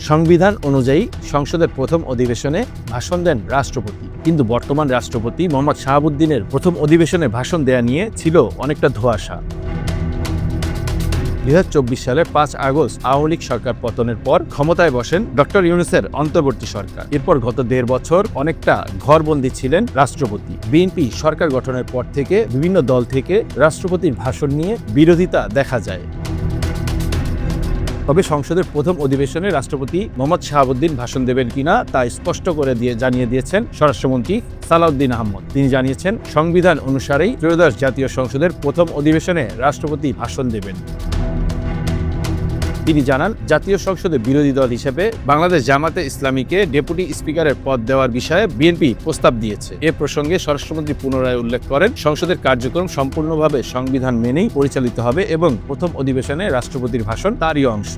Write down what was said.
সংবিধান অনুযায়ী সংসদের প্রথম অধিবেশনে ভাষণ দেন রাষ্ট্রপতি। কিন্তু বর্তমান রাষ্ট্রপতি মোহাম্মদ শাহাবুদ্দিনের প্রথম অধিবেশনে ভাষণ দেয়া নিয়ে ছিল অনেকটা ধোঁয়াশা। 2024 সালের 5 আগস্ট আওয়ামী লীগ সরকার পতনের পর ক্ষমতায় বসেন ডক্টর ইউনূসের অন্তর্বর্তী সরকার। এরপর গত 1.5 বছর অনেকটা ঘরবন্দি ছিলেন রাষ্ট্রপতি। বিএনপি সরকার গঠনের পর থেকে বিভিন্ন দল থেকে রাষ্ট্রপতির ভাষণ নিয়ে বিরোধিতা দেখা যায়। তবে সংসদের প্রথম অধিবেশনে রাষ্ট্রপতি মোহাম্মদ শাহাবুদ্দিন ভাষণ দেবেন কিনা তা স্পষ্ট করে জানিয়ে দিয়েছেন স্বরাষ্ট্রমন্ত্রী সালাউদ্দিন আহমদ। তিনি জানিয়েছেন, সংবিধান অনুসারেই ত্রয়োদশ জাতীয় সংসদের প্রথম অধিবেশনে রাষ্ট্রপতি ভাষণ দেবেন। তিনি জানান, জাতীয় সংসদে বিরোধী দল হিসেবে বাংলাদেশ জামাতে ইসলামীকে ডেপুটি স্পিকারের পদ দেওয়ার বিষয়ে বিএনপি প্রস্তাব দিয়েছে। এ প্রসঙ্গে স্বরাষ্ট্রমন্ত্রী পুনরায় উল্লেখ করেন, সংসদের কার্যক্রম সম্পূর্ণভাবে সংবিধান মেনেই পরিচালিত হবে এবং প্রথম অধিবেশনে রাষ্ট্রপতির ভাষণ তারই অংশ।